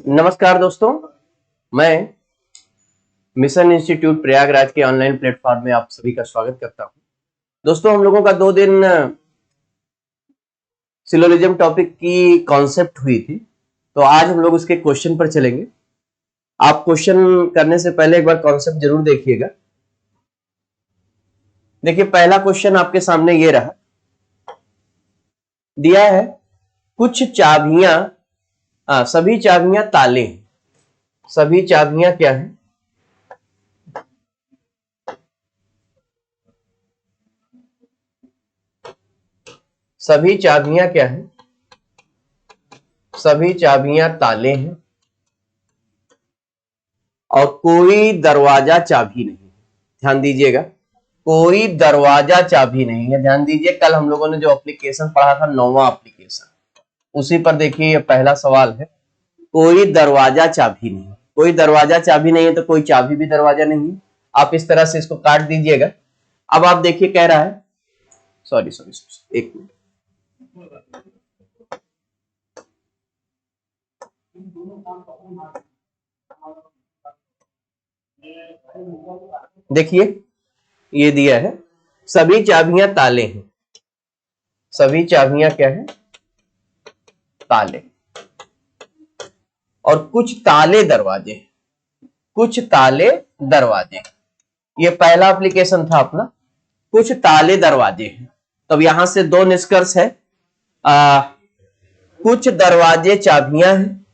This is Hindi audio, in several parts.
नमस्कार दोस्तों, मैं मिशन इंस्टीट्यूट प्रयागराज के ऑनलाइन प्लेटफॉर्म में आप सभी का स्वागत करता हूं। दोस्तों, हम लोगों का 2 दिन सिलोजिज्म टॉपिक की कॉन्सेप्ट हुई थी, तो आज हम लोग उसके क्वेश्चन पर चलेंगे। आप क्वेश्चन करने से पहले एक बार कॉन्सेप्ट जरूर देखिएगा। देखिए, पहला क्वेश्चन आपके सामने ये रहा, दिया है कुछ चाबियां, सभी चाबियां ताले हैं। सभी चाबियां क्या है? सभी चाबियां क्या है? सभी चाबियां ताले हैं और कोई दरवाजा चाबी नहीं। ध्यान दीजिएगा, कोई दरवाजा चाबी नहीं है। ध्यान दीजिए, कल हम लोगों ने जो एप्लीकेशन पढ़ा था, 9वां एप्लीकेशन, उसी पर देखिए ये पहला सवाल है। कोई दरवाजा चाबी नहीं। कोई दरवाजा चाबी नहीं है तो कोई चाबी भी दरवाजा नहीं है। आप इस तरह से इसको काट दीजिएगा। अब आप देखिए, कह रहा है, सॉरी, एक मिनट, देखिए ये दिया है सभी चाबियां ताले हैं। सभी चाबियां क्या है? ताले। और कुछ ताले दरवाजे। कुछ ताले दरवाजे, ये पहला एप्लीकेशन था अपना। कुछ ताले दरवाजे हैं। तब यहां से 2 निष्कर्ष है। कुछ दरवाजे चाबियां हैं,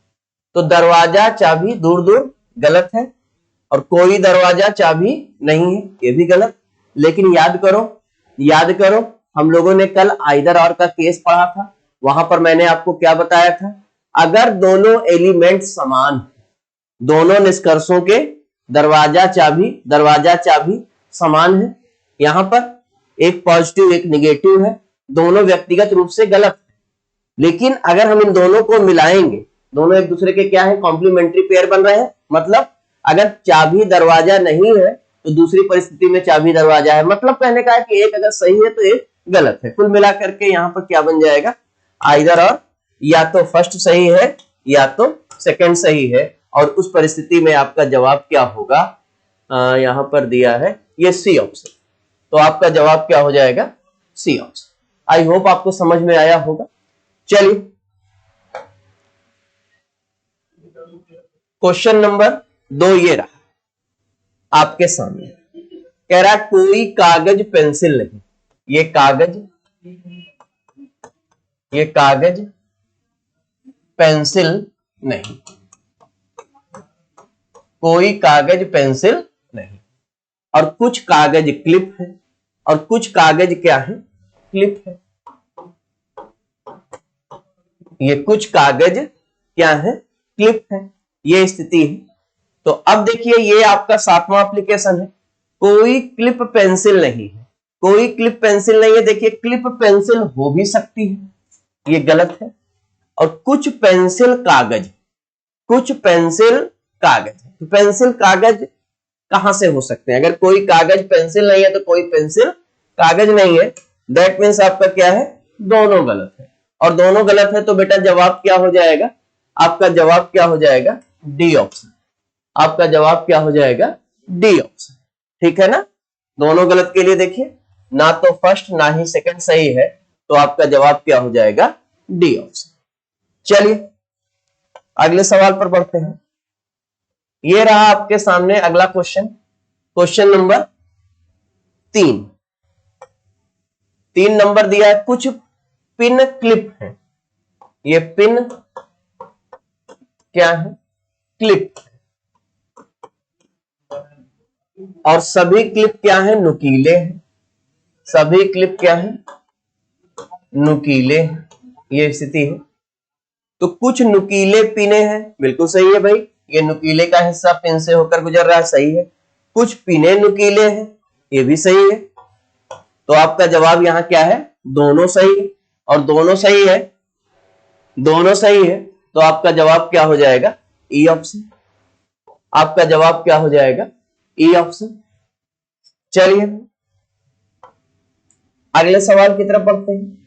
तो दरवाजा चाबी दूर दूर गलत है, और कोई दरवाजा चाबी नहीं है, ये भी गलत। लेकिन याद करो, हम लोगों ने कल आइदर और का केस पढ़ा था। वहां पर मैंने आपको क्या बताया था? अगर दोनों एलिमेंट समान, दोनों निष्कर्षों के दरवाजा चाबी समान है, यहां पर एक पॉजिटिव एक निगेटिव है, दोनों व्यक्तिगत रूप से गलत है। लेकिन अगर हम इन दोनों को मिलाएंगे, दोनों एक दूसरे के क्या है? कॉम्प्लीमेंट्री पेयर बन रहे हैं। मतलब अगर चाबी दरवाजा नहीं है तो दूसरी परिस्थिति में चाबी दरवाजा है। मतलब कहने का है कि एक अगर सही है तो एक गलत है। कुल मिलाकर के यहां पर क्या बन जाएगा? आइदर और, या तो फर्स्ट सही है या तो सेकंड सही है। और उस परिस्थिति में आपका जवाब क्या होगा? यहां पर दिया है ये सी ऑप्शन, तो आपका जवाब क्या हो जाएगा? C option. आई होप आपको समझ में आया होगा। चलिए, क्वेश्चन नंबर 2 ये रहा आपके सामने। कह रहा कोई कागज पेंसिल नहीं। ये कागज पेंसिल नहीं। कोई कागज पेंसिल नहीं। और कुछ कागज क्लिप है, और कुछ कागज क्या है? क्लिप है। ये कुछ कागज क्या है? क्लिप है। ये स्थिति है। तो अब देखिए, ये आपका 7वां एप्लीकेशन है। कोई क्लिप पेंसिल नहीं है। कोई क्लिप पेंसिल नहीं है। देखिए, क्लिप पेंसिल हो भी सकती है, ये गलत है। और कुछ पेंसिल कागज है। तो पेंसिल कागज कहां से हो सकते हैं? अगर कोई कागज पेंसिल नहीं है तो कोई पेंसिल कागज नहीं है। दैट मीन्स आपका क्या है? दोनों गलत है। और दोनों गलत है तो बेटा जवाब क्या हो जाएगा? आपका जवाब क्या हो जाएगा? D option. आपका जवाब क्या हो जाएगा? D option. ठीक है ना? दोनों गलत के लिए देखिए, ना तो फर्स्ट ना ही सेकंड सही है, तो आपका जवाब क्या हो जाएगा? D option. चलिए अगले सवाल पर बढ़ते हैं। ये रहा आपके सामने अगला क्वेश्चन, क्वेश्चन नंबर 3। 3 नंबर दिया है, कुछ पिन क्लिप है। ये पिन क्या है? क्लिप। और सभी क्लिप क्या है? नुकीले हैं। सभी क्लिप क्या है? नुकीले हैं। ये स्थिति है। तो कुछ नुकीले पिने हैं, बिल्कुल सही है भाई, ये नुकीले का हिस्सा पिन से होकर गुजर रहा है, सही है। कुछ पिने नुकीले हैं, ये भी सही है। तो आपका जवाब यहां क्या है? दोनों सही है। और दोनों सही है, तो आपका जवाब क्या हो जाएगा? E option. आपका जवाब क्या हो जाएगा? E option. चलिए अगले सवाल की तरफ बढ़ते हैं।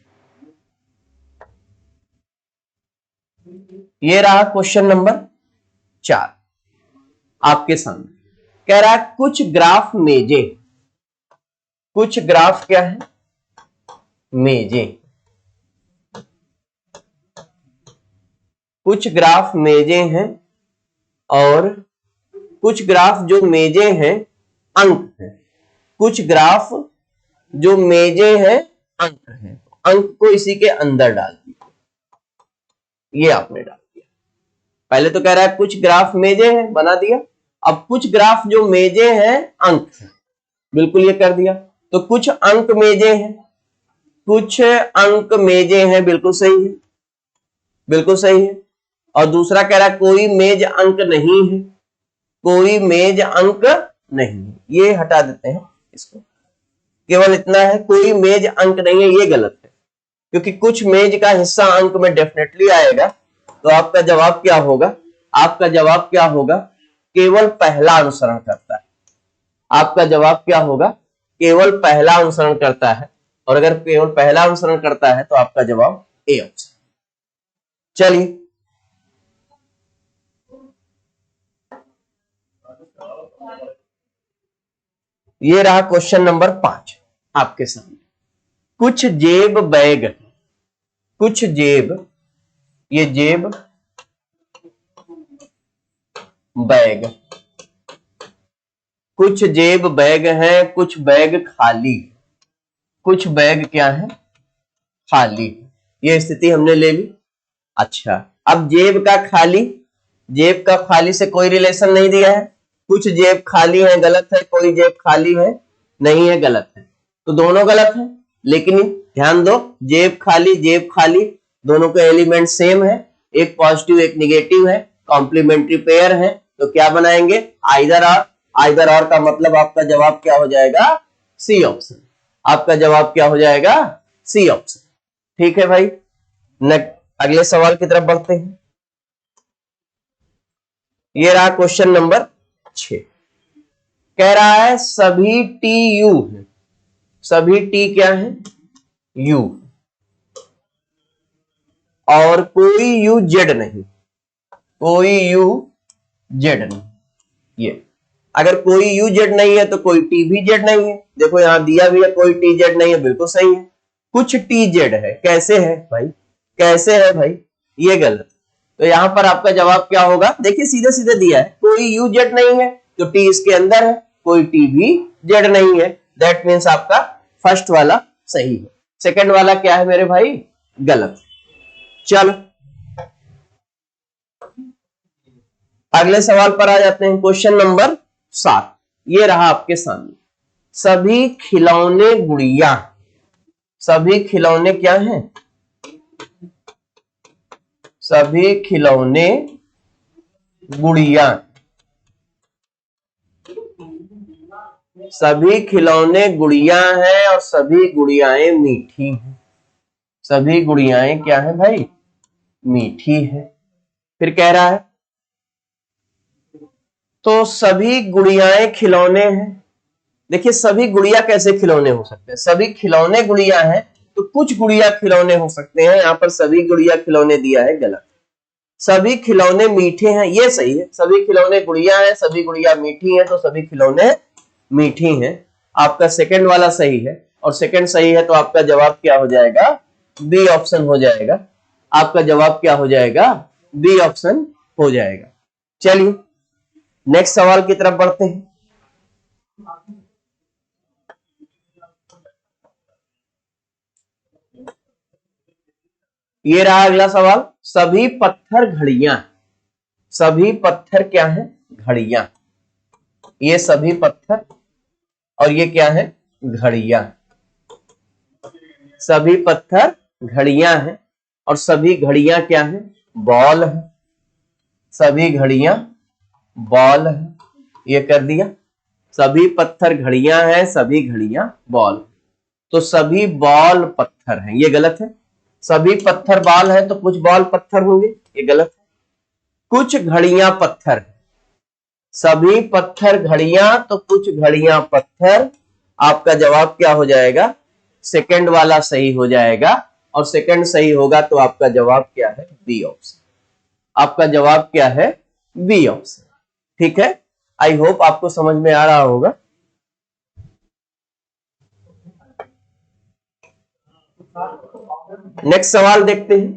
ये रहा क्वेश्चन नंबर 4 आपके सामने कह रहा है कुछ ग्राफ मेजे, कुछ ग्राफ क्या है, मेजे, कुछ ग्राफ मेजे हैं और कुछ ग्राफ जो मेजे हैं अंक हैं, कुछ ग्राफ जो मेजे हैं अंक हैं, अंक को इसी के अंदर डाल दिया, ये आपने डाल दिया। पहले तो कह रहा है कुछ ग्राफ मेजे हैं, बना दिया। अब कुछ ग्राफ जो मेजे हैं अंक हैं, बिल्कुल ये कर दिया। तो कुछ अंक मेजे हैं, कुछ अंक मेजे हैं, बिल्कुल सही है, बिल्कुल सही है। और दूसरा कह रहा है कोई मेज अंक नहीं है, कोई मेज अंक नहीं है, ये हटा देते हैं इसको, केवल इतना है कोई मेज अंक नहीं है, ये गलत है, क्योंकि कुछ मेज का हिस्सा अंक में डेफिनेटली आएगा। तो आपका जवाब क्या होगा, आपका जवाब क्या होगा, केवल पहला अनुसरण करता है। आपका जवाब क्या होगा, केवल पहला अनुसरण करता है। और अगर केवल पहला अनुसरण करता है तो आपका जवाब ए ऑप्शन। चलिए ये रहा क्वेश्चन नंबर 5 आपके सामने। कुछ जेब बैग, कुछ जेब, ये जेब बैग, कुछ जेब बैग हैं, कुछ बैग खाली, कुछ बैग क्या है, खाली। ये स्थिति हमने ले ली। अच्छा, अब जेब का खाली, जेब का खाली से कोई रिलेशन नहीं दिया है, कुछ जेब खाली है गलत है, कोई जेब खाली है नहीं है गलत है, तो दोनों गलत है। लेकिन ध्यान दो, जेब खाली दोनों के एलिमेंट सेम है, एक पॉजिटिव एक निगेटिव है, कॉम्प्लीमेंट्री पेयर है, तो क्या बनाएंगे, आइदर और। आइदर और का मतलब आपका जवाब क्या हो जाएगा, सी ऑप्शन। आपका जवाब क्या हो जाएगा, सी ऑप्शन। ठीक है भाई, अगले सवाल की तरफ बढ़ते हैं। ये रहा क्वेश्चन नंबर 6। कह रहा है सभी टी यू है, सभी टी क्या है, यू, और कोई यू जेड नहीं, कोई यू जेड नहीं। ये अगर कोई यू जेड नहीं है तो कोई टी भी जेड नहीं है। देखो यहां दिया भी है कोई टी जेड नहीं है, बिल्कुल सही है। कुछ टी जेड है, कैसे है भाई, कैसे है भाई, ये गलत। तो यहां पर आपका जवाब क्या होगा, देखिए सीधे सीधे दिया है, कोई यू जेड नहीं है तो टी इसके अंदर है, कोई टी भी जेड नहीं है, दैट मीन्स आपका फर्स्ट वाला सही है, सेकंड वाला क्या है मेरे भाई, गलत। चलो अगले सवाल पर आ जाते हैं। क्वेश्चन नंबर 7 ये रहा आपके सामने। सभी खिलौने गुड़िया, सभी खिलौने क्या हैं, सभी खिलौने गुड़िया, सभी खिलौने गुड़िया हैं और सभी गुड़ियाएं मीठी हैं। सभी गुड़ियाएं क्या है भाई, मीठी है। फिर कह रहा है तो सभी गुड़ियाएं खिलौने हैं। देखिए सभी गुड़िया कैसे खिलौने हो सकते हैं, सभी खिलौने गुड़िया हैं तो कुछ गुड़िया खिलौने हो सकते हैं, यहां पर सभी गुड़िया खिलौने दिया है, गलत। सभी खिलौने मीठे हैं, ये सही है, सभी खिलौने गुड़िया हैं, सभी गुड़िया मीठी हैं, तो सभी खिलौने मीठी हैं। आपका सेकंड वाला सही है, और सेकंड सही है तो आपका जवाब क्या हो जाएगा, बी ऑप्शन हो जाएगा। आपका जवाब क्या हो जाएगा, बी ऑप्शन हो जाएगा। चलिए नेक्स्ट सवाल की तरफ बढ़ते हैं। ये रहा अगला सवाल। सभी पत्थर घड़ियां, सभी पत्थर क्या है, घड़ियां। ये सभी पत्थर और ये क्या है, घड़ियां। सभी पत्थर घड़ियां हैं और सभी घड़ियां क्या है, बॉल है। सभी घड़ियां बॉल है, ये कर दिया। सभी पत्थर घड़ियां हैं, सभी घड़ियां बॉल, तो सभी बॉल पत्थर हैं, ये गलत है। सभी पत्थर बॉल है तो कुछ बॉल पत्थर होंगे, ये गलत है। कुछ घड़ियां पत्थर है, सभी पत्थर घड़ियां तो कुछ घड़ियां पत्थर। आपका जवाब क्या हो जाएगा, सेकंड वाला सही हो जाएगा, और सेकंड सही होगा तो आपका जवाब क्या है, बी ऑप्शन। आपका जवाब क्या है, बी ऑप्शन। ठीक है, आई होप आपको समझ में आ रहा होगा। नेक्स्ट सवाल देखते हैं।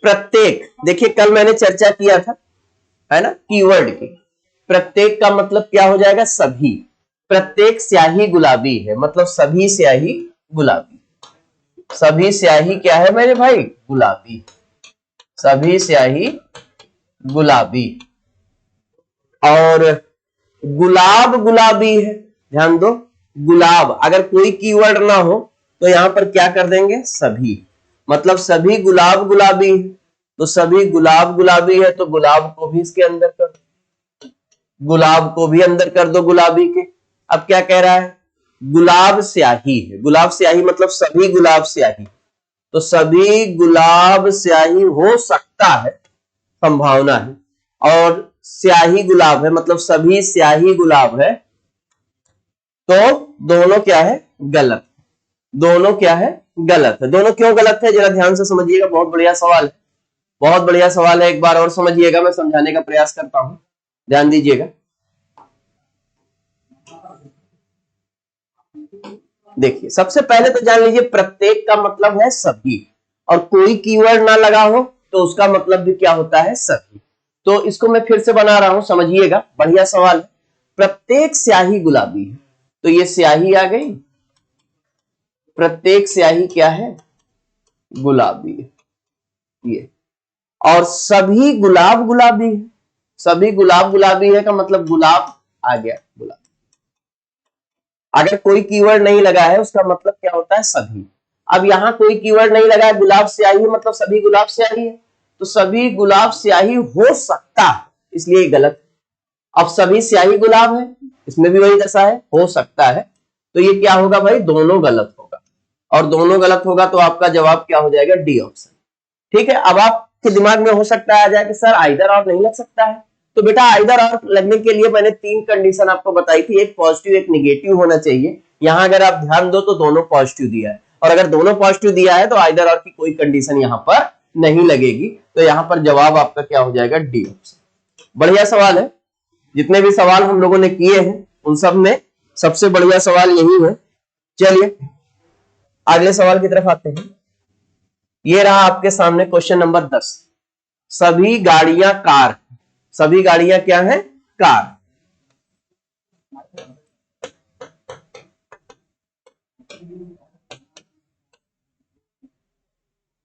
प्रत्येक, देखिए कल मैंने चर्चा किया था, है ना, कीवर्ड की। प्रत्येक का मतलब क्या हो जाएगा? सभी। प्रत्येक स्याही गुलाबी है, मतलब सभी स्याही गुलाबी। सभी स्याही क्या है मेरे भाई? गुलाबी। सभी स्याही गुलाबी। और गुलाब गुलाबी है, ध्यान दो। गुलाब, अगर कोई कीवर्ड ना हो तो यहां पर क्या कर देंगे? सभी। मतलब सभी गुलाब गुलाबी है, तो सभी गुलाब गुलाबी है, तो गुलाब को भी इसके अंदर कर दो, गुलाब को भी अंदर कर दो गुलाबी के। अब क्या कह रहा है? गुलाब स्याही है। गुलाब स्याही मतलब सभी गुलाब स्याही, तो सभी गुलाब स्याही हो सकता है, संभावना है। और स्याही गुलाब है, मतलब सभी स्याही गुलाब है, तो दोनों क्या है? गलत। दोनों क्या है? गलत है। दोनों क्यों गलत है? जरा ध्यान से समझिएगा, बहुत बढ़िया सवाल है, बहुत बढ़िया सवाल है। एक बार और समझिएगा, मैं समझाने का प्रयास करता हूं, ध्यान दीजिएगा। देखिए, सबसे पहले तो जान लीजिए, प्रत्येक का मतलब है सभी, और कोई कीवर्ड ना लगा हो तो उसका मतलब भी क्या होता है? सभी। तो इसको मैं फिर से बना रहा हूं, समझिएगा, बढ़िया सवाल है। प्रत्येक स्याही गुलाबी है, तो ये स्याही आ गई। प्रत्येक स्याही क्या है? गुलाबी है, ये। और सभी गुलाब गुलाबी है। सभी गुलाब गुलाबी है का मतलब गुलाब आ गया, गुलाब। अगर कोई कीवर्ड नहीं लगा है उसका मतलब क्या होता है? सभी। अब यहां कोई कीवर्ड नहीं लगा है, गुलाब स्याही है, मतलब सभी गुलाब स्याही है, तो सभी गुलाब स्याही हो सकता है, इसलिए गलत। अब सभी स्याही गुलाब है, इसमें भी वही दशा है, हो सकता है, तो ये क्या होगा भाई? दोनों गलत होगा। और दोनों गलत होगा तो आपका जवाब क्या हो जाएगा? D option. ठीक है, अब आपके दिमाग में हो सकता है आ जाए कि सर आइदर और नहीं लग सकता है, तो बेटा आइदर और लगने के लिए मैंने 3 कंडीशन आपको बताई थी, एक पॉजिटिव एक निगेटिव होना चाहिए। यहां अगर आप ध्यान दो तो दोनों पॉजिटिव दिया है, और अगर दोनों पॉजिटिव दिया है तो आइदर और की कोई कंडीशन यहां पर नहीं लगेगी, तो यहां पर जवाब आपका क्या हो जाएगा? D option. बढ़िया सवाल है। जितने भी सवाल हम लोगों ने किए हैं उन सब में सबसे बढ़िया सवाल यही है। चलिए अगले सवाल की तरफ आते हैं। ये रहा आपके सामने क्वेश्चन नंबर 10। सभी गाड़ियां कार। सभी गाड़ियां क्या है? कार।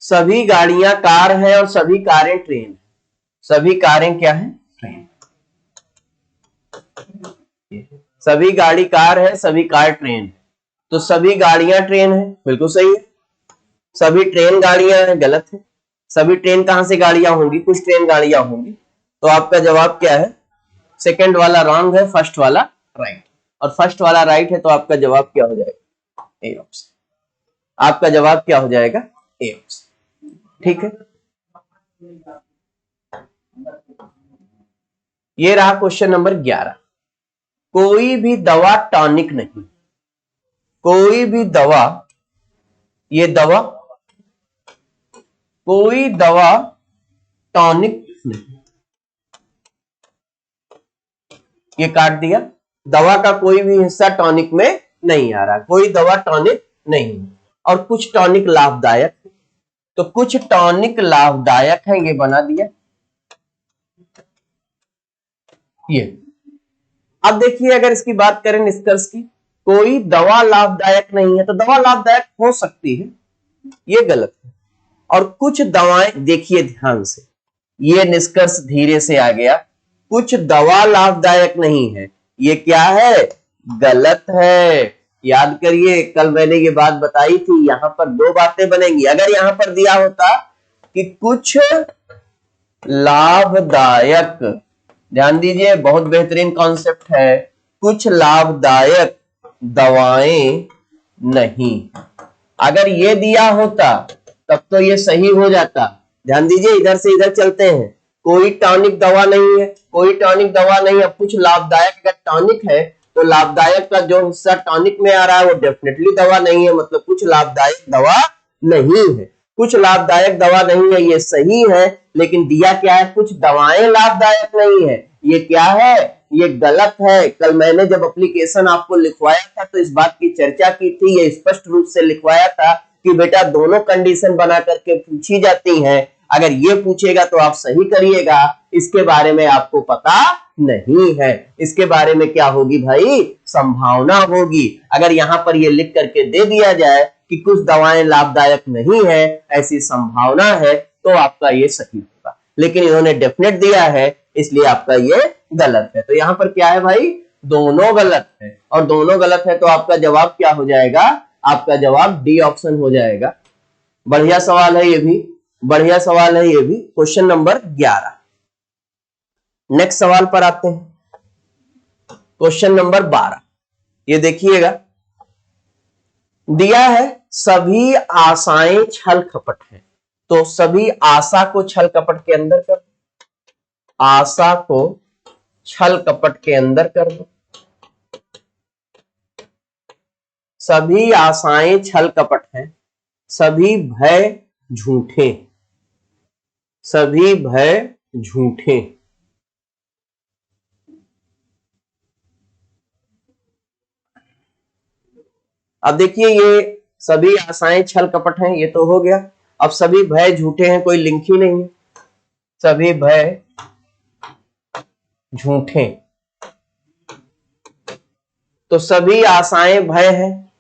सभी गाड़ियां कार है और सभी कारें ट्रेन। सभी कारें क्या है? ट्रेन। सभी गाड़ी कार है, सभी कार ट्रेन, तो सभी गाड़ियां ट्रेन है, बिल्कुल सही है। सभी ट्रेन गाड़ियां हैं, गलत है। सभी ट्रेन कहां से गाड़ियां होंगी? कुछ ट्रेन गाड़ियां होंगी, तो आपका जवाब क्या है? सेकंड वाला रॉन्ग है, फर्स्ट वाला राइट। और फर्स्ट वाला राइट है, तो आपका जवाब क्या हो जाएगा? A option. आपका जवाब क्या हो जाएगा? A option. ठीक है, ये रहा क्वेश्चन नंबर 11। कोई भी दवा टॉनिक नहीं। कोई भी दवा, ये दवा, कोई दवा टॉनिक नहीं। ये काट दिया, दवा का कोई भी हिस्सा टॉनिक में नहीं आ रहा, कोई दवा टॉनिक नहीं। और कुछ टॉनिक लाभदायक, तो कुछ टॉनिक लाभदायक है, ये बना दिया ये। अब देखिए, अगर इसकी बात करें निष्कर्ष की, कोई दवा लाभदायक नहीं है, तो दवा लाभदायक हो सकती है, ये गलत है। और कुछ दवाएं, देखिए ध्यान से, ये निष्कर्ष धीरे से आ गया, कुछ दवा लाभदायक नहीं है, ये क्या है? गलत है। याद करिए, कल मैंने ये बात बताई थी, यहां पर 2 बातें बनेंगी। अगर यहां पर दिया होता कि कुछ लाभदायक, ध्यान दीजिए, बहुत बेहतरीन कॉन्सेप्ट है, कुछ लाभदायक दवाएं नहीं, अगर ये दिया होता तब तो ये सही हो जाता। ध्यान दीजिए, इधर से इधर चलते हैं। कोई टॉनिक दवा नहीं है, कोई टॉनिक दवा नहीं है, कुछ लाभदायक, अगर टॉनिक है तो लाभदायक का जो हिस्सा टॉनिक में आ रहा है वो डेफिनेटली दवा नहीं है, मतलब कुछ लाभदायक दवा नहीं है। कुछ लाभदायक दवा नहीं है, ये सही है, लेकिन दिया क्या है, कुछ दवाएं लाभदायक नहीं है, ये क्या है, ये गलत है। कल मैंने जब एप्लीकेशन आपको लिखवाया था तो इस बात की चर्चा की थी, ये स्पष्ट रूप से लिखवाया था कि बेटा दोनों कंडीशन बना करके पूछी जाती हैं, अगर ये पूछेगा तो आप सही करिएगा, इसके बारे में आपको पता नहीं है, इसके बारे में क्या होगी भाई, संभावना होगी। अगर यहां पर ये लिख करके दे दिया जाए कि कुछ दवाएं लाभदायक नहीं है, ऐसी संभावना है, तो आपका ये सही होगा, लेकिन इन्होंने डेफिनेट दिया है इसलिए आपका ये गलत है। तो यहां पर क्या है भाई, दोनों गलत है, और दोनों गलत है तो आपका जवाब क्या हो जाएगा, आपका जवाब डी ऑप्शन हो जाएगा। बढ़िया सवाल है ये भी, बढ़िया सवाल है ये भी। Question number 11। नेक्स्ट सवाल पर आते हैं, क्वेश्चन नंबर 12। ये देखिएगा, दिया है सभी आशाएं छल कपट है, तो सभी आशा को छल कपट के अंदर कर दो, आशा को छल कपट के अंदर कर दो। सभी आशाएं छल कपट हैं, सभी भय झूठे, सभी भय झूठे। अब देखिए, ये सभी आशाएं छल कपट हैं, ये तो हो गया। अब सभी भय झूठे हैं, कोई लिंक ही नहीं है, सभी भय झूठे, तो सभी आशाएं भय हैं,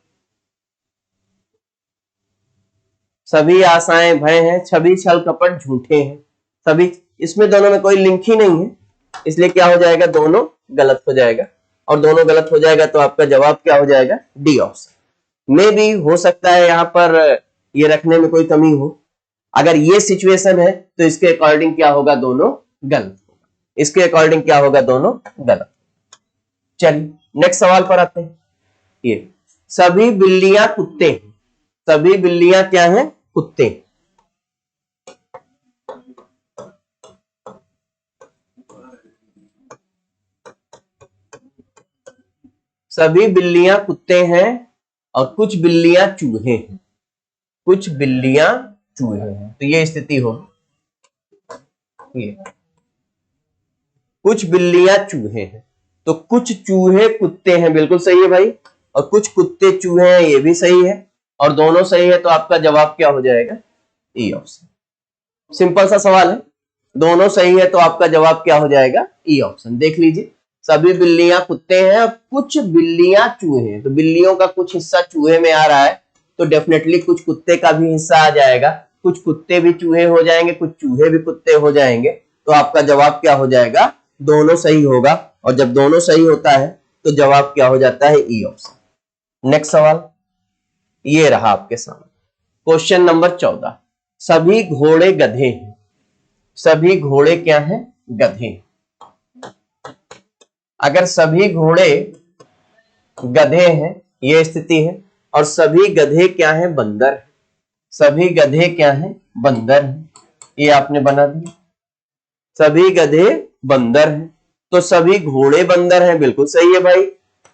सभी आशाएं भय हैं, सभी छल कपट झूठे हैं, सभी, इसमें दोनों में कोई लिंक ही नहीं है, इसलिए क्या हो जाएगा, दोनों गलत हो जाएगा, और दोनों गलत हो जाएगा तो आपका जवाब क्या हो जाएगा, डी ऑप्शन। में भी हो सकता है यहां पर ये रखने में कोई कमी हो, अगर ये सिचुएशन है तो इसके अकॉर्डिंग क्या होगा, दोनों गलत होगा, इसके अकॉर्डिंग क्या होगा, दोनों गलत। चलिए नेक्स्ट सवाल पर आते हैं। ये सभी बिल्लियां कुत्ते हैं, सभी बिल्लियां क्या हैं, कुत्ते। सभी बिल्लियां कुत्ते हैं और कुछ बिल्लियां चूहे हैं, कुछ बिल्लियां चूहे हैं, तो ये स्थिति हो, ये कुछ बिल्लियां चूहे हैं, तो कुछ चूहे कुत्ते हैं, बिल्कुल सही है भाई, और कुछ कुत्ते चूहे हैं, ये भी सही है, और दोनों सही है, तो आपका जवाब क्या हो जाएगा, ई ऑप्शन। सिंपल सा सवाल है, दोनों सही है तो आपका जवाब क्या हो जाएगा, ई ऑप्शन। देख लीजिए, सभी बिल्लियां कुत्ते हैं और कुछ बिल्लियां चूहे हैं, तो बिल्लियों का कुछ हिस्सा चूहे में आ रहा है, तो डेफिनेटली कुछ कुत्ते का भी हिस्सा आ जाएगा, कुछ कुत्ते भी चूहे हो जाएंगे, कुछ चूहे भी कुत्ते हो जाएंगे, तो आपका जवाब क्या हो जाएगा, दोनों सही होगा, और जब दोनों सही होता है तो जवाब क्या हो जाता है, ई ऑप्शन। नेक्स्ट सवाल ये रहा आपके सामने, क्वेश्चन नंबर 14। सभी घोड़े गधे हैं, सभी घोड़े क्या हैं, गधे। अगर सभी घोड़े गधे हैं, ये स्थिति है, और सभी गधे क्या हैं, बंदर, सभी गधे क्या हैं, बंदर हैं, ये आपने बना दिया, सभी गधे बंदर हैं, तो सभी घोड़े बंदर हैं, बिल्कुल सही है भाई,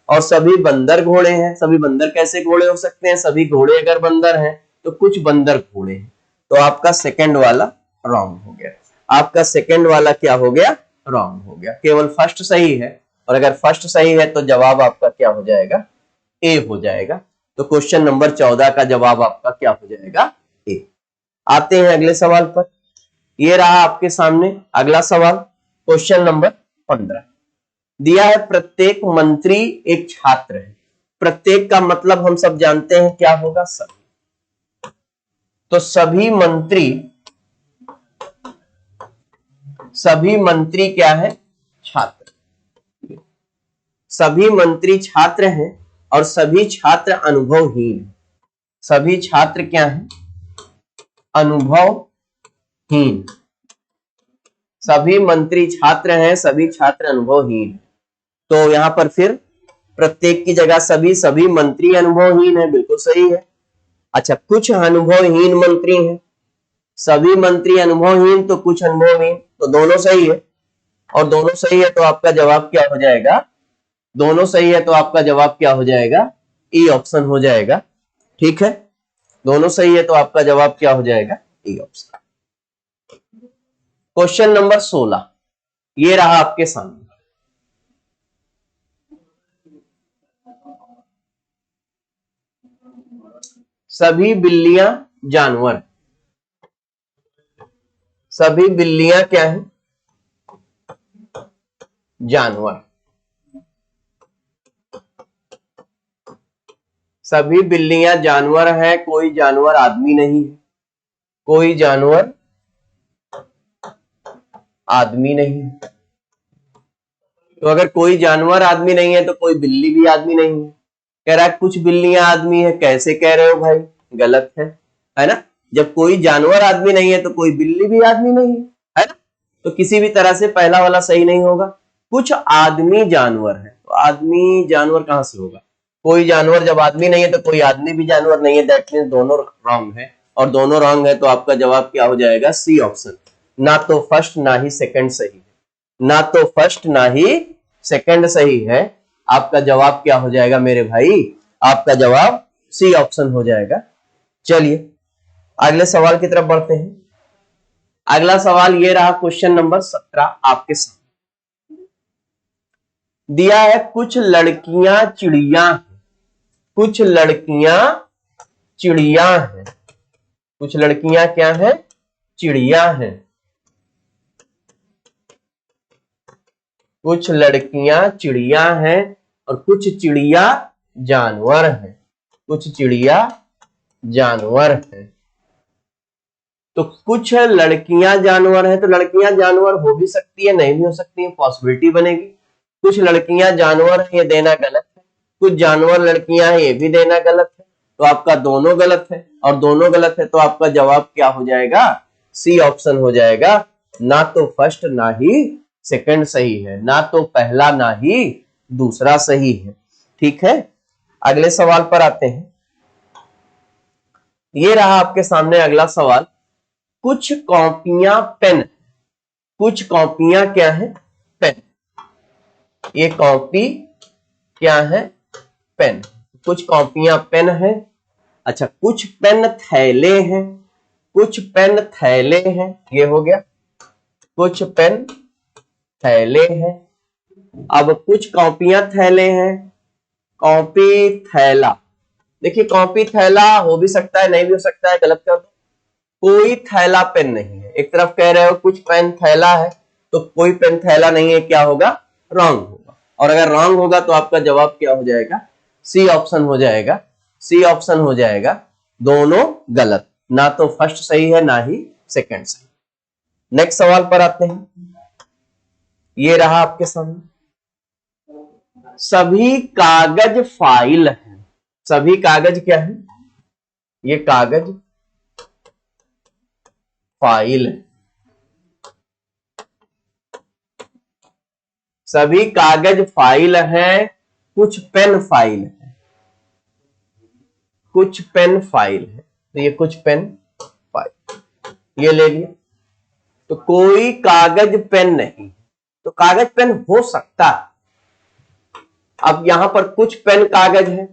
और सभी बंदर घोड़े हैं, सभी बंदर कैसे घोड़े हो सकते हैं, सभी घोड़े अगर बंदर हैं तो कुछ बंदर घोड़े हैं, तो आपका सेकंड वाला रॉन्ग हो गया, आपका सेकंड वाला क्या हो गया, रॉन्ग हो गया, केवल फर्स्ट सही है, और अगर फर्स्ट सही है तो जवाब आपका क्या हो जाएगा, ए हो जाएगा। तो क्वेश्चन नंबर 14 का जवाब आपका क्या हो जाएगा, ए। आते हैं अगले सवाल पर, ये रहा आपके सामने अगला सवाल, क्वेश्चन नंबर 15। दिया है प्रत्येक मंत्री एक छात्र है, प्रत्येक का मतलब हम सब जानते हैं क्या होगा, सभी, तो सभी मंत्री क्या है, छात्र, सभी मंत्री छात्र हैं और सभी छात्र अनुभवहीन हैं, सभी छात्र क्या हैं, अनुभवहीन, सभी मंत्री छात्र हैं, सभी छात्र अनुभवहीन, तो यहां पर फिर प्रत्येक की जगह सभी, सभी मंत्री अनुभवहीन है, बिल्कुल सही है। अच्छा, कुछ अनुभवहीन मंत्री हैं, सभी मंत्री अनुभवहीन तो कुछ अनुभवहीन, तो दोनों सही है, और दोनों सही है तो आपका जवाब क्या हो जाएगा, दोनों सही है तो आपका जवाब क्या हो जाएगा, ई ऑप्शन हो जाएगा, ठीक है। दोनों सही है तो आपका जवाब क्या हो जाएगा? A option. क्वेश्चन नंबर 16 ये रहा आपके सामने। सभी बिल्लियां जानवर, सभी बिल्लियां क्या है? जानवर। सभी बिल्लियां जानवर है, कोई जानवर आदमी नहीं है, कोई जानवर आदमी नहीं है। तो अगर कोई जानवर आदमी नहीं है तो कोई बिल्ली भी आदमी नहीं है। कह रहा है कुछ बिल्लियां आदमी है, कैसे कह रहे हो भाई? गलत है ना? जब कोई जानवर आदमी नहीं है तो कोई बिल्ली भी आदमी नहीं है ना? तो किसी भी तरह से पहला वाला सही नहीं होगा। कुछ आदमी जानवर है, तो आदमी जानवर कहां से होगा? कोई जानवर जब आदमी नहीं है तो कोई आदमी भी जानवर नहीं है, दैट मींस दोनों रॉन्ग है, और दोनों रॉन्ग है तो आपका जवाब क्या हो जाएगा? C option. ना तो फर्स्ट ना ही सेकंड सही है, ना तो फर्स्ट ना ही सेकंड सही है। आपका जवाब क्या हो जाएगा मेरे भाई? आपका जवाब सी ऑप्शन हो जाएगा। चलिए अगले सवाल की तरफ बढ़ते हैं। अगला सवाल ये रहा, क्वेश्चन नंबर 17 आपके सामने दिया है। कुछ लड़कियां चिड़िया हैं, कुछ लड़कियां चिड़िया हैं, कुछ लड़कियां क्या है? चिड़िया हैं। कुछ लड़कियां चिड़िया हैं और कुछ चिड़िया जानवर हैं, कुछ चिड़िया जानवर हैं। तो कुछ लड़कियां जानवर हैं, तो लड़कियां जानवर हो भी सकती है, नहीं भी हो सकती है, पॉसिबिलिटी बनेगी। कुछ लड़कियां जानवर है, ये देना गलत है। कुछ जानवर लड़कियां हैं, ये भी देना गलत है। तो आपका दोनों गलत है, और दोनों गलत है तो आपका जवाब क्या हो जाएगा? सी ऑप्शन हो जाएगा। ना तो फर्स्ट ना ही सेकंड सही है, ना तो पहला ना ही दूसरा सही है। ठीक है, अगले सवाल पर आते हैं। ये रहा आपके सामने अगला सवाल। कुछ कॉपियां पेन, कुछ कॉपियां क्या है? पेन। ये कॉपी क्या है? पेन। कुछ कॉपियां पेन है। अच्छा, कुछ पेन थैले हैं, कुछ पेन थैले हैं, ये हो गया। कुछ पेन थैले हैं। अब कुछ कॉपियां थैले हैं, कॉपी थैला। देखिए कॉपी थैला हो भी सकता है, नहीं भी हो सकता है, गलत कर दो। कोई थैला पेन नहीं है। एक तरफ कह रहे हो कुछ पेन थैला है, तो कोई पेन थैला नहीं है, क्या होगा? रॉन्ग होगा। और अगर रॉन्ग होगा तो आपका जवाब क्या हो जाएगा? सी ऑप्शन हो जाएगा। सी ऑप्शन हो जाएगा। दोनों गलत, ना तो फर्स्ट सही है ना ही सेकंड सही। नेक्स्ट सवाल पर आते हैं। ये रहा आपके सामने। सभी कागज फाइल है, सभी कागज क्या है? ये कागज फाइल है। सभी कागज फाइल है। कुछ पेन फाइल है, कुछ पेन फाइल है। तो ये कुछ पेन फाइल, ये ले लिया। तो कोई कागज पेन नहीं, तो कागज पेन हो सकता है। अब यहां पर कुछ पेन कागज है,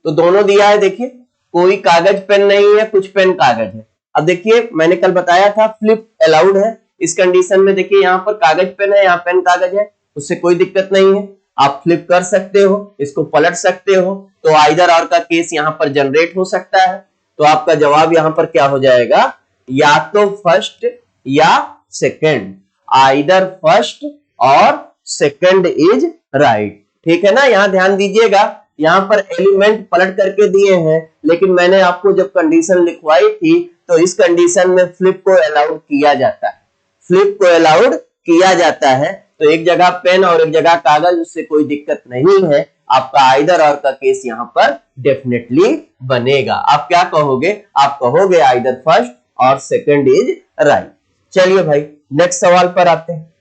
तो दोनों दिया है। देखिए कोई कागज पेन नहीं है, कुछ पेन कागज है। अब देखिए मैंने कल बताया था फ्लिप अलाउड है इस कंडीशन में। देखिए यहां पर कागज पेन है, यहाँ पेन कागज है, उससे कोई दिक्कत नहीं है। आप फ्लिप कर सकते हो, इसको पलट सकते हो, तो आइदर और का केस यहां पर जनरेट हो सकता है। तो आपका जवाब यहां पर क्या हो जाएगा? या तो फर्स्ट या सेकंड, आइदर फर्स्ट और सेकंड इज राइट। ठीक है ना? यहां ध्यान दीजिएगा, यहां पर एलिमेंट पलट करके दिए हैं, लेकिन मैंने आपको जब कंडीशन लिखवाई थी तो इस कंडीशन में फ्लिप को अलाउड किया जाता है, फ्लिप को अलाउड किया जाता है। तो एक जगह पेन और एक जगह कागज, उससे कोई दिक्कत नहीं है। आपका आइदर और का केस यहां पर डेफिनेटली बनेगा। आप क्या कहोगे? आप कहोगे आइदर फर्स्ट और सेकंड इज राइट। चलिए भाई नेक्स्ट सवाल पर आते हैं।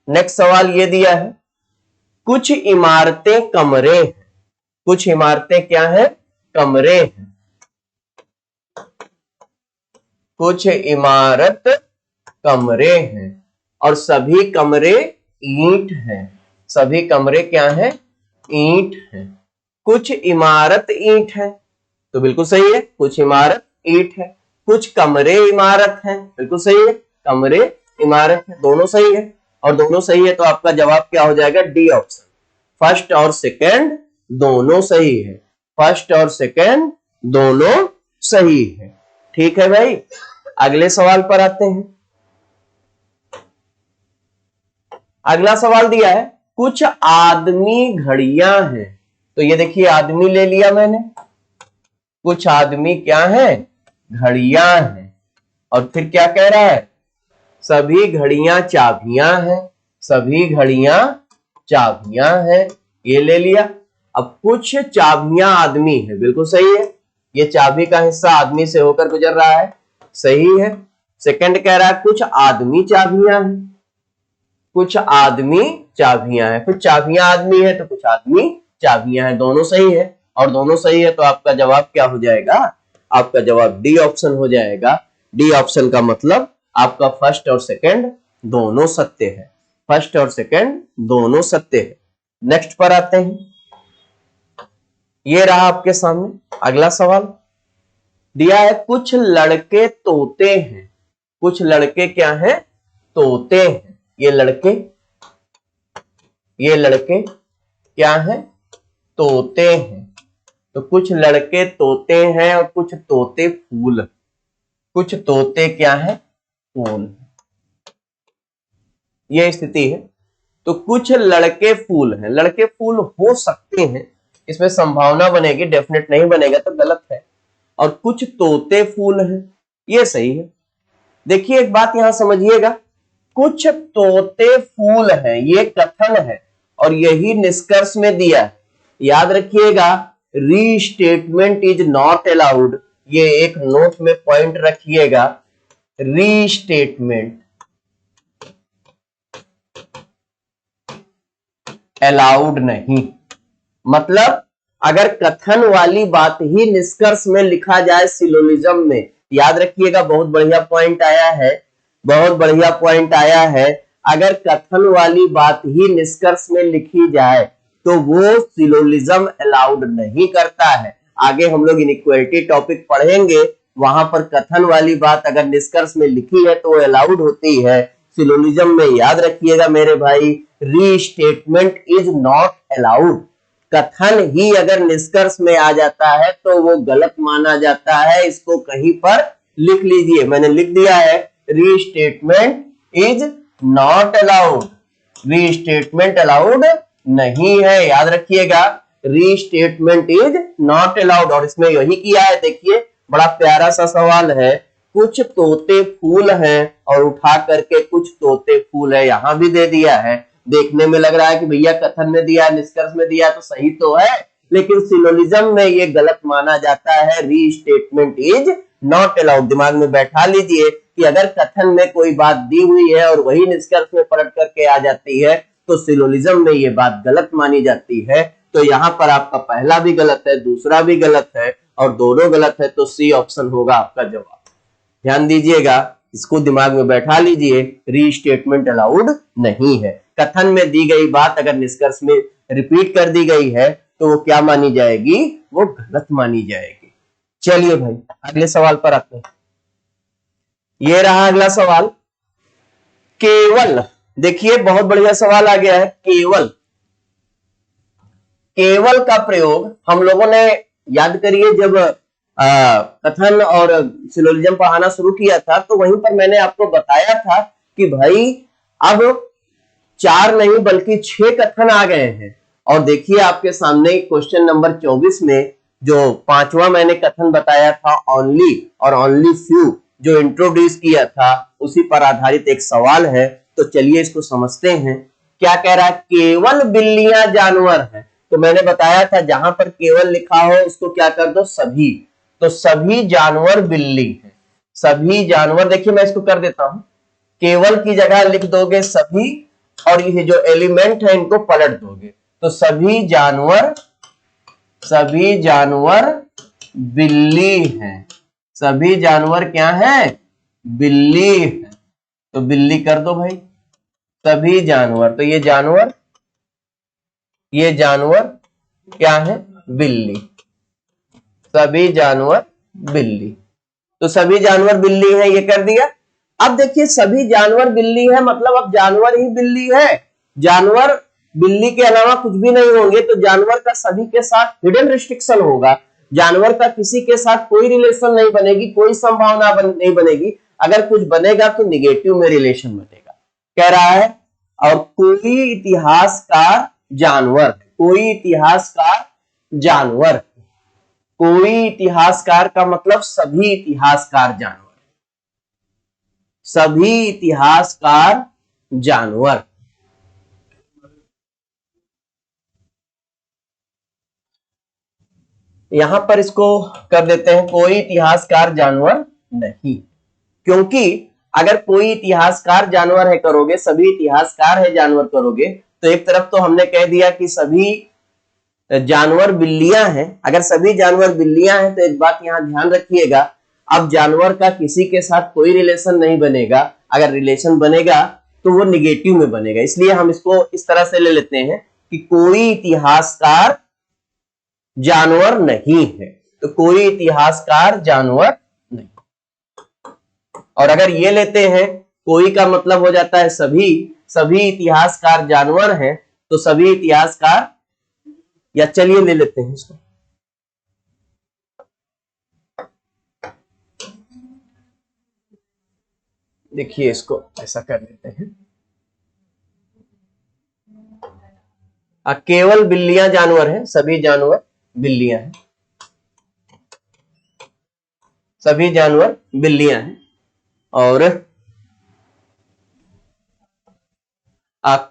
नेक्स्ट सवाल ये दिया है। कुछ इमारतें कमरे हैं, कुछ इमारतें क्या है? कमरे हैं। कुछ इमारत कमरे हैं और सभी कमरे ईंट हैं, सभी कमरे क्या हैं? ईंट हैं। कुछ इमारत ईंट है, तो बिल्कुल सही है। कुछ इमारत ईंट है, कुछ कमरे इमारत हैं, बिल्कुल सही है, कमरे इमारत है, दोनों सही है। और दोनों सही है तो आपका जवाब क्या हो जाएगा, डी ऑप्शन। फर्स्ट और सेकंड दोनों सही है, फर्स्ट और सेकंड दोनों सही है। ठीक है भाई, अगले सवाल पर आते हैं। अगला सवाल दिया है कुछ आदमी घड़ियां हैं। तो ये देखिए आदमी ले लिया मैंने, कुछ आदमी क्या है, घड़ियां हैं। और फिर क्या कह रहा है, सभी घड़ियां चाबियां हैं, सभी घड़ियां चाबियां हैं, ये ले लिया। अब कुछ चाबियां आदमी है, बिल्कुल सही है, ये चाबी का हिस्सा आदमी से होकर गुजर रहा है, सही है। सेकंड कह रहा है कुछ आदमी चाबियां हैं, कुछ आदमी चाबियां हैं, कुछ चाबियां आदमी है तो कुछ आदमी चाबियां हैं, दोनों सही है। और दोनों सही है तो आपका जवाब क्या हो जाएगा, आपका जवाब डी ऑप्शन हो जाएगा। डी ऑप्शन का मतलब आपका फर्स्ट और सेकंड दोनों सत्य है, फर्स्ट और सेकंड दोनों सत्य है। नेक्स्ट पर आते हैं। ये रहा आपके सामने अगला सवाल दिया है कुछ लड़के तोते हैं। कुछ लड़के क्या हैं, तोते हैं। ये लड़के क्या हैं, तोते हैं। तो कुछ लड़के तोते हैं और कुछ तोते फूल, कुछ तोते क्या है, फूल, ये स्थिति है। तो कुछ लड़के फूल हैं, लड़के फूल हो सकते हैं, इसमें संभावना बनेगी, डेफिनेट नहीं बनेगा तो गलत है। और कुछ तोते फूल हैं, ये सही है। देखिए एक बात यहां समझिएगा, कुछ तोते फूल हैं ये कथन है और यही निष्कर्ष में दिया है। याद रखिएगा, रीस्टेटमेंट इज नॉट अलाउड, ये एक नोट में पॉइंट रखिएगा, रीस्टेटमेंट अलाउड नहीं। मतलब अगर कथन वाली बात ही निष्कर्ष में लिखा जाए सिलोजिज्म में, याद रखिएगा बहुत बढ़िया पॉइंट आया है, बहुत बढ़िया पॉइंट आया है। अगर कथन वाली बात ही निष्कर्ष में लिखी जाए तो वो सिलोजिज्म अलाउड नहीं करता है। आगे हम लोग इनइक्वालिटी टॉपिक पढ़ेंगे, वहां पर कथन वाली बात अगर निष्कर्ष में लिखी है तो वो अलाउड होती है। सिलोजिज्म में याद रखिएगा मेरे भाई, रीस्टेटमेंट इज नॉट अलाउड। कथन ही अगर निष्कर्ष में आ जाता है तो वो गलत माना जाता है। इसको कहीं पर लिख लीजिए, मैंने लिख दिया है, restatement is not allowed, restatement allowed नहीं है, याद रखिएगा, रीस्टेटमेंट इज नॉट अलाउड। और इसमें यही किया है, देखिए बड़ा प्यारा सा सवाल है, कुछ तोते फूल हैं और उठा करके कुछ तोते फूल है, यहां भी दे दिया है। देखने में लग रहा है कि भैया कथन में दिया, निष्कर्ष में दिया तो सही तो है, लेकिन सिलोजिज्म में ये गलत माना जाता है, रीस्टेटमेंट इज नॉट अलाउड। दिमाग में बैठा लीजिए कि अगर कथन में कोई बात दी हुई है और वही निष्कर्ष में पलट करके आ जाती है तो सिलोजिज्म में ये बात गलत मानी जाती है। तो यहाँ पर आपका पहला भी गलत है, दूसरा भी गलत है और दोनों गलत है, तो सी ऑप्शन होगा आपका जवाब। ध्यान दीजिएगा, इसको दिमाग में बैठा लीजिए, रीस्टेटमेंट अलाउड नहीं है। कथन में दी गई बात अगर निष्कर्ष में रिपीट कर दी गई है तो वो क्या मानी जाएगी, वो गलत मानी जाएगी। चलिए भाई अगले सवाल पर आते हैं। ये रहा अगला सवाल, केवल, देखिए बहुत बढ़िया सवाल आ गया है, केवल। केवल का प्रयोग हम लोगों ने, याद करिए जब कथन और सिलोजिज्म पढ़ाना शुरू किया था तो वहीं पर मैंने आपको बताया था कि भाई अब 4 नहीं बल्कि 6 कथन आ गए हैं। और देखिए आपके सामने क्वेश्चन नंबर 24 में जो 5वां मैंने कथन बताया था, ओनली और ओनली फ्यू, जो इंट्रोड्यूस किया था, उसी पर आधारित एक सवाल है। तो चलिए इसको समझते हैं। क्या कह रहा है, केवल बिल्लियां जानवर हैं। तो मैंने बताया था जहां पर केवल लिखा हो उसको क्या कर दो, सभी। तो सभी जानवर बिल्ली हैं, सभी जानवर। देखिए मैं इसको कर देता हूं, केवल की जगह लिख दोगे सभी और ये जो एलिमेंट है इनको पलट दोगे, तो सभी जानवर बिल्ली हैं, सभी जानवर क्या है, बिल्ली है। तो बिल्ली कर दो भाई, सभी जानवर। तो ये जानवर क्या है, बिल्ली, सभी जानवर बिल्ली। तो सभी जानवर बिल्ली है, ये कर दिया। अब देखिए सभी जानवर बिल्ली है मतलब अब जानवर ही बिल्ली है, जानवर बिल्ली के अलावा कुछ भी नहीं होंगे, तो जानवर का सभी के साथ हिडन रिस्ट्रिक्शन होगा, जानवर का किसी के साथ कोई रिलेशन नहीं बनेगी, कोई संभावना नहीं बनेगी, अगर कुछ बनेगा तो निगेटिव में रिलेशन बनेगा। कह रहा है और कोई इतिहासकार जानवर, कोई इतिहासकार जानवर, कोई इतिहासकार का मतलब सभी इतिहासकार जानवर, सभी इतिहासकार जानवर। यहां पर इसको कर देते हैं कोई इतिहासकार जानवर नहीं, क्योंकि अगर कोई इतिहासकार जानवर है करोगे, सभी इतिहासकार है जानवर करोगे, तो एक तरफ तो हमने कह दिया कि सभी जानवर बिल्लियां हैं, अगर सभी जानवर बिल्लियां हैं तो एक बात यहां ध्यान रखिएगा, अब जानवर का किसी के साथ कोई रिलेशन नहीं बनेगा, अगर रिलेशन बनेगा तो वो निगेटिव में बनेगा, इसलिए हम इसको इस तरह से ले लेते हैं कि कोई इतिहासकार जानवर नहीं है, तो कोई इतिहासकार जानवर नहीं। और अगर ये लेते हैं कोई का मतलब हो जाता है सभी, सभी इतिहासकार जानवर हैं, तो सभी इतिहासकार, या चलिए ले लेते हैं इसको, देखिए इसको ऐसा कर लेते हैं, केवल बिल्लियां जानवर हैं, सभी जानवर बिल्लियां हैं, सभी जानवर बिल्लियां हैं। और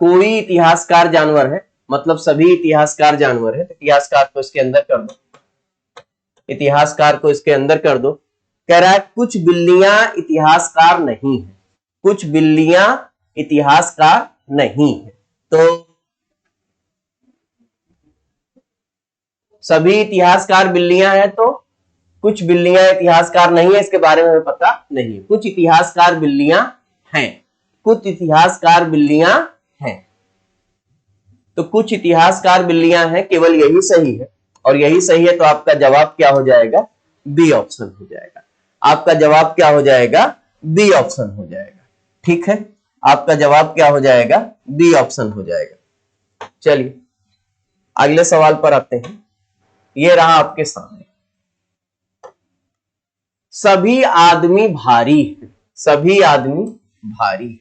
कोई इतिहासकार जानवर है मतलब सभी इतिहासकार जानवर है, तो इतिहासकार को इसके अंदर कर दो, इतिहासकार को इसके अंदर कर दो। कह रहा है कुछ बिल्लियां इतिहासकार नहीं है, कुछ बिल्लियां इतिहासकार नहीं है, तो सभी इतिहासकार बिल्लियां हैं, तो कुछ बिल्लियां इतिहासकार नहीं है, इसके बारे में हमें पता नहीं है, कुछ इतिहासकार बिल्लियां हैं, कुछ इतिहासकार बिल्लियां हैं, तो कुछ इतिहासकार बिल्लियां हैं, केवल यही सही है, और यही सही है तो आपका जवाब क्या हो जाएगा, बी ऑप्शन हो जाएगा, आपका जवाब क्या हो जाएगा, बी ऑप्शन हो जाएगा। ठीक है, आपका जवाब क्या हो जाएगा, बी ऑप्शन हो जाएगा। चलिए अगले सवाल पर आते हैं, ये रहा आपके सामने, सभी आदमी भारी है, सभी आदमी भारी,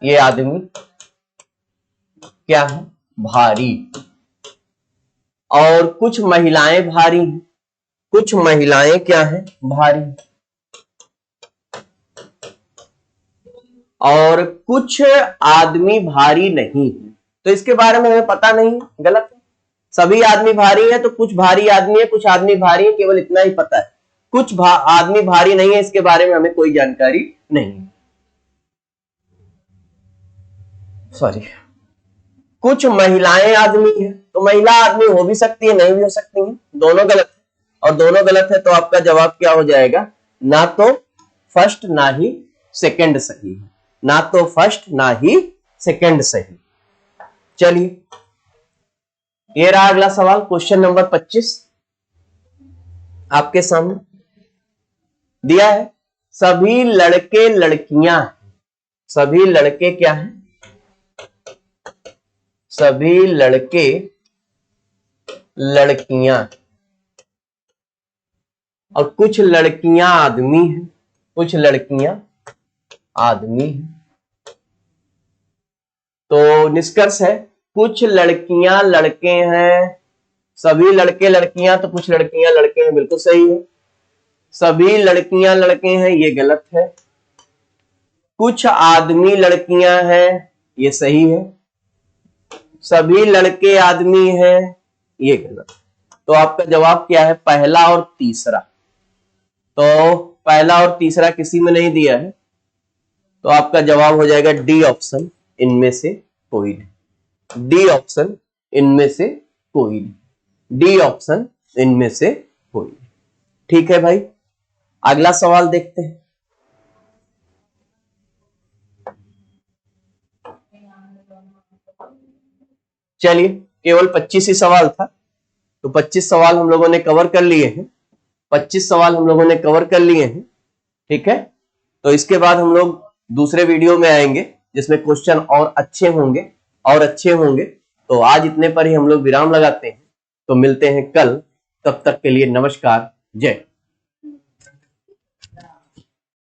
ये आदमी क्या है, भारी, और कुछ महिलाएं भारी हैं, कुछ महिलाएं क्या है, भारी, और कुछ आदमी भारी नहीं है, तो इसके बारे में हमें पता नहीं है, गलत है, सभी आदमी भारी है तो कुछ भारी आदमी है, कुछ आदमी भारी है, केवल इतना ही पता है, कुछ आदमी भारी नहीं है, इसके बारे में हमें कोई जानकारी नहीं है, सॉरी, कुछ महिलाएं आदमी है, तो महिला आदमी हो भी सकती है, नहीं भी हो सकती है, दोनों गलत है, और दोनों गलत है तो आपका जवाब क्या हो जाएगा, ना तो फर्स्ट ना ही सेकंड सही है, ना तो फर्स्ट ना ही सेकंड सही। चलिए ये रहा अगला सवाल, क्वेश्चन नंबर 25 आपके सामने दिया है, सभी लड़के लड़कियां, सभी लड़के क्या हैं, सभी लड़के लड़कियां, और कुछ लड़कियां आदमी हैं, कुछ लड़कियां आदमी हैं, तो निष्कर्ष है कुछ लड़कियां लड़के हैं, सभी लड़के लड़कियां, तो कुछ लड़कियां लड़के हैं, बिल्कुल सही है, सभी लड़कियां लड़के हैं, ये गलत है, कुछ आदमी लड़कियां हैं, ये सही है, सभी लड़के आदमी हैं, ये गलत, तो आपका जवाब क्या है, पहला और तीसरा, तो पहला और तीसरा किसी में नहीं दिया है, तो आपका जवाब हो जाएगा डी ऑप्शन, इनमें से कोई नहीं, डी ऑप्शन इनमें से कोई नहीं, डी ऑप्शन इनमें से कोई नहीं। ठीक है भाई, अगला सवाल देखते हैं, चलिए केवल 25 ही सवाल था, तो 25 सवाल हम लोगों ने कवर कर लिए हैं। 25 सवाल हम लोगों ने कवर कर लिए हैं। ठीक है, तो इसके बाद हम लोग दूसरे वीडियो में आएंगे जिसमें क्वेश्चन और अच्छे होंगे। तो आज इतने पर ही हम लोग विराम लगाते हैं। तो मिलते हैं कल, तब तक के लिए नमस्कार, जय।